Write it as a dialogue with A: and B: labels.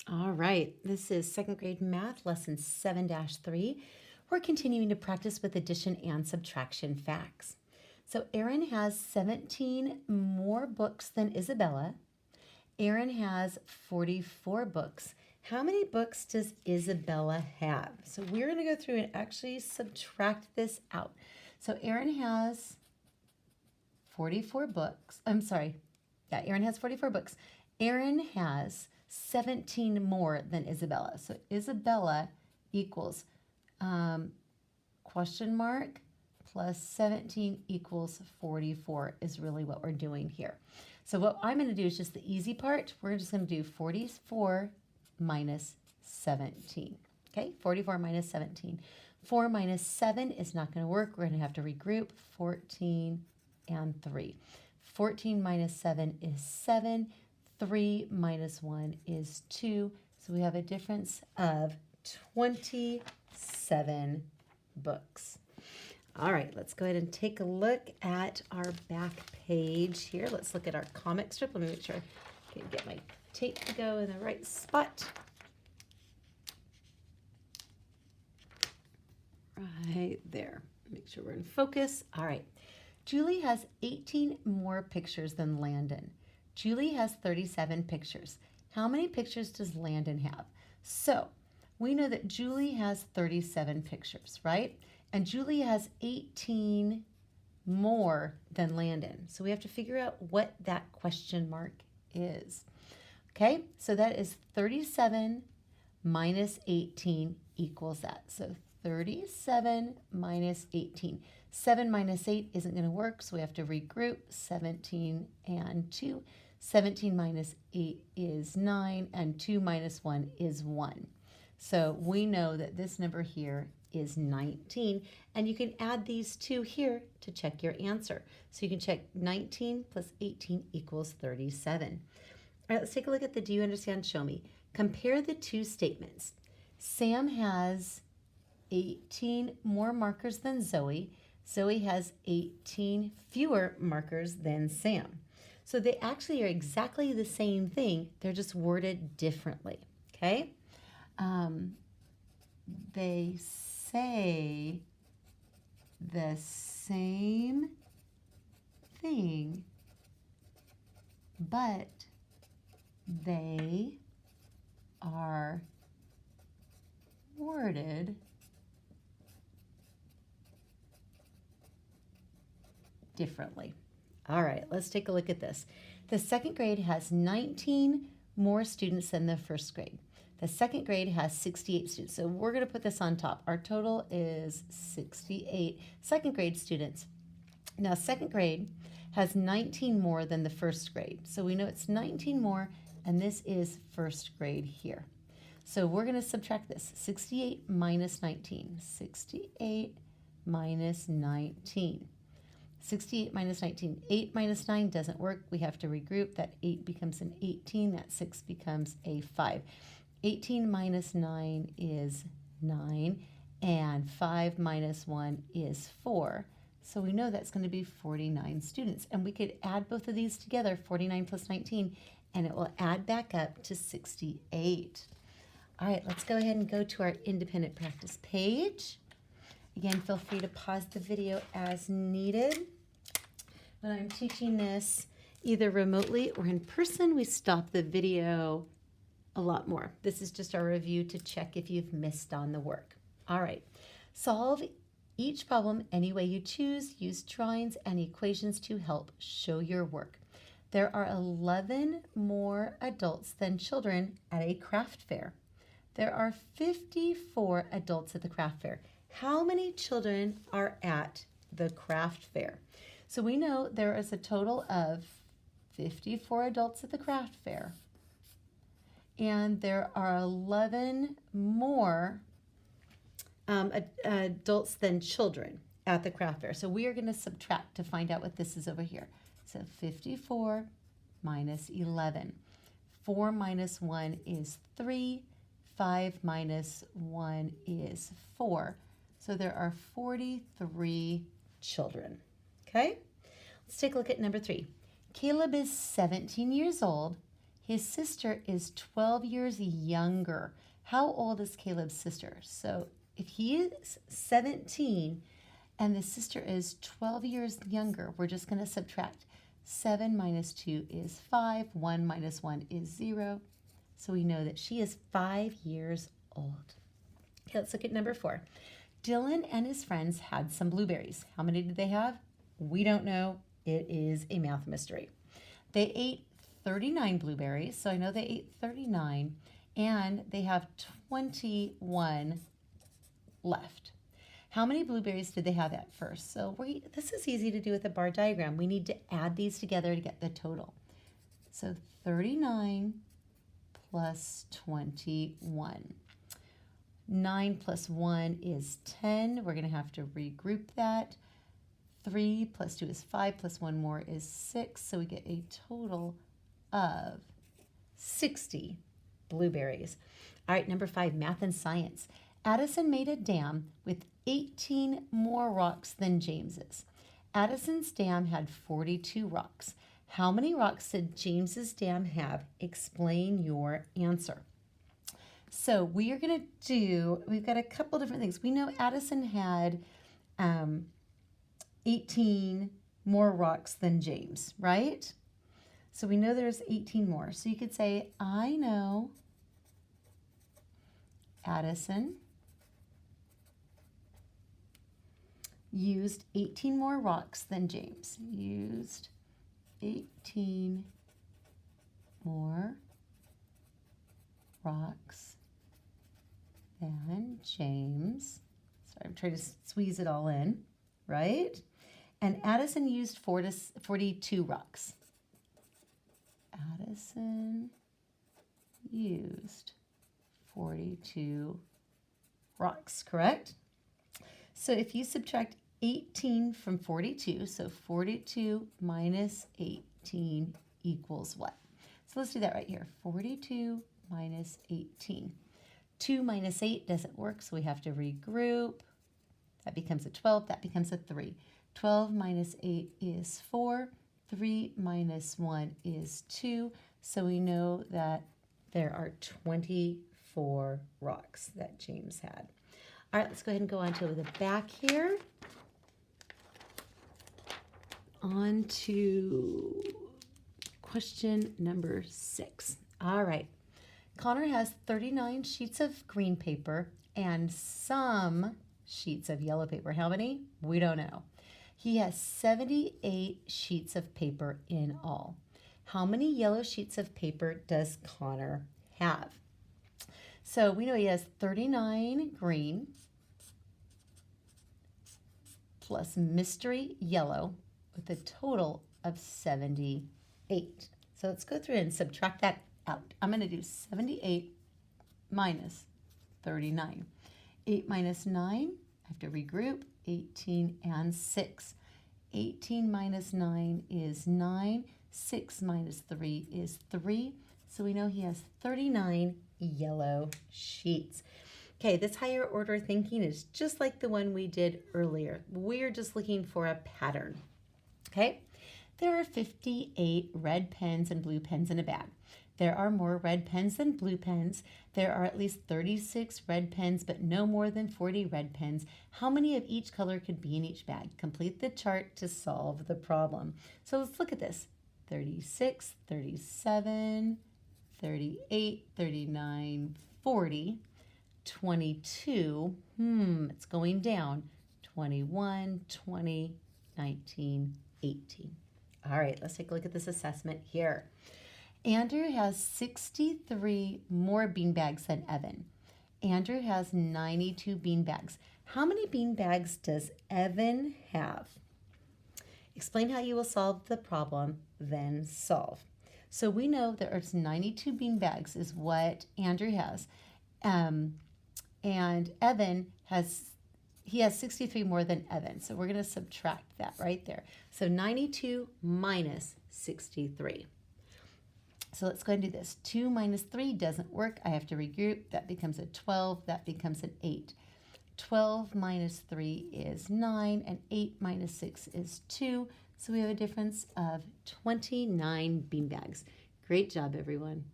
A: All right, this is second grade math, lesson 7-3. We're continuing to practice with addition and subtraction facts. So Aaron has 17 more books than Isabella. Aaron has 44 books. How many books does Isabella have? So we're going to go through and actually subtract this out. So Aaron has 44 books. Aaron has 44 books. Aaron has 17 more than Isabella. So Isabella equals question mark plus 17 equals 44 is really what we're doing here. So what I'm going to do is just the easy part. We're just going to do 44 minus 17. Okay, 44 minus 17. 4 minus 7 is not going to work. We're going to have to regroup 14 and 3. 14 minus 7 is 7. 3 minus 1 is 2. So we have a difference of 27 books. All right, let's go ahead and take a look at our back page here. Let's look at our comic strip. Let me make sure I can get my tape to go in the right spot. Right there. Make sure we're in focus. All right. Julie has 18 more pictures than Landon. Julie has 37 pictures. How many pictures does Landon have? So we know that Julie has 37 pictures, right? And Julie has 18 more than Landon. So we have to figure out what that question mark is. Okay, so that is 37 minus 18 equals that. So 37 minus 18. 7 minus 8 isn't going to work, so we have to regroup 17 and 2. 17 minus 8 is 9, and 2 minus 1 is 1. So we know that this number here is 19, and you can add these two here to check your answer. So you can check 19 plus 18 equals 37. All right, let's take a look at the do you understand, show me. Compare the two statements. Sam has 18 more markers than Zoe. Zoe has 18 fewer markers than Sam. So they actually are exactly the same thing. They're just worded differently, okay? They say the same thing, but they are worded differently. All right, let's take a look at this. The second grade has 19 more students than the first grade. The second grade has 68 students. So we're going to put this on top. Our total is 68 second grade students. Now, second grade has 19 more than the first grade. So we know it's 19 more, and this is first grade here. So we're going to subtract this. 68 minus 19. 68 minus 19. 68 minus 19. 8 minus 9 doesn't work. We have to regroup. That 8 becomes an 18. That 6 becomes a 5. 18 minus 9 is 9. And 5 minus 1 is 4. So we know that's going to be 49 students. And we could add both of these together, 49 plus 19, and it will add back up to 68. All right, let's go ahead and go to our independent practice page. Again, feel free to pause the video as needed. When I'm teaching this either remotely or in person, we stop the video a lot more. This is just our review to check if you've missed on the work. All right, solve each problem any way you choose. Use drawings and equations to help show your work. There are 11 more adults than children at a craft fair. There are 54 adults at the craft fair. How many children are at the craft fair? So we know there is a total of 54 adults at the craft fair, and there are 11 more adults than children at the craft fair. So we are going to subtract to find out what this is over here. So 54 minus 11. 4 minus 1 is 3. 5 minus 1 is 4. So there are 43 children. Okay, let's take a look at number 3. Caleb is 17 years old. His sister is 12 years younger. How old is Caleb's sister? So if he is 17 and the sister is 12 years younger, we're just going to subtract. 7 minus 2 is 5. 1 minus 1 is 0. So we know that she is 5 years old. Okay, let's look at number 4. Dylan and his friends had some blueberries. How many did they have? We don't know. It is a math mystery. They ate 39 blueberries, so I know they ate 39, and they have 21 left. How many blueberries did they have at first? So this is easy to do with a bar diagram. We need to add these together to get the total. So 39 plus 21. 9 plus 1 is 10. We're going to have to regroup that. 3 plus 2 is 5, plus 1 more is 6. So we get a total of 60 blueberries. All right, number 5, math and science. Addison made a dam with 18 more rocks than James's. Addison's dam had 42 rocks. How many rocks did James's dam have? Explain your answer. So we are going to do, we've got a couple different things. We know Addison had 18 more rocks than James, right? So we know there's 18 more. So you could say, I know Addison used 18 more rocks than James. Used 18 more rocks than James. Sorry, I'm trying to squeeze it all in, right? And Addison used 42 rocks. Addison used 42 rocks, correct? So if you subtract 18 from 42, so 42 minus 18 equals what? So let's do that right here. 42 minus 18. 2 minus 8 doesn't work, so we have to regroup. That becomes a 12, that becomes a 3. 12 minus 8 is 4. 3 minus 1 is 2. So we know that there are 24 rocks that James had. All right, let's go ahead and go on to the back here. On to question number 6. All right. Connor has 39 sheets of green paper and some sheets of yellow paper. How many? We don't know. He has 78 sheets of paper in all. How many yellow sheets of paper does Connor have? So we know he has 39 green plus mystery yellow with a total of 78. So let's go through and subtract that out. I'm going to do 78 minus 39. 8 minus 9, I have to regroup, 18 and 6. 18 minus 9 is 9. 6 minus 3 is 3. So we know he has 39 yellow sheets. Okay, this higher order thinking is just like the one we did earlier. We're just looking for a pattern. Okay, there are 58 red pens and blue pens in a bag. There are more red pens than blue pens. There are at least 36 red pens, but no more than 40 red pens. How many of each color could be in each bag? Complete the chart to solve the problem. So let's look at this. 36, 37, 38, 39, 40, 22. It's going down. 21, 20, 19, 18. All right, let's take a look at this assessment here. Andrew has 63 more beanbags than Evan. Andrew has 92 beanbags. How many beanbags does Evan have? Explain how you will solve the problem, then solve. So we know that there's 92 beanbags is what Andrew has. And Evan has 63 more than Evan. So we're going to subtract that right there. So 92 minus 63. So let's go ahead and do this. 2 minus 3 doesn't work. I have to regroup. That becomes a 12. That becomes an 8. 12 minus 3 is 9, and 8 minus 6 is 2. So we have a difference of 29 beanbags. Great job, everyone.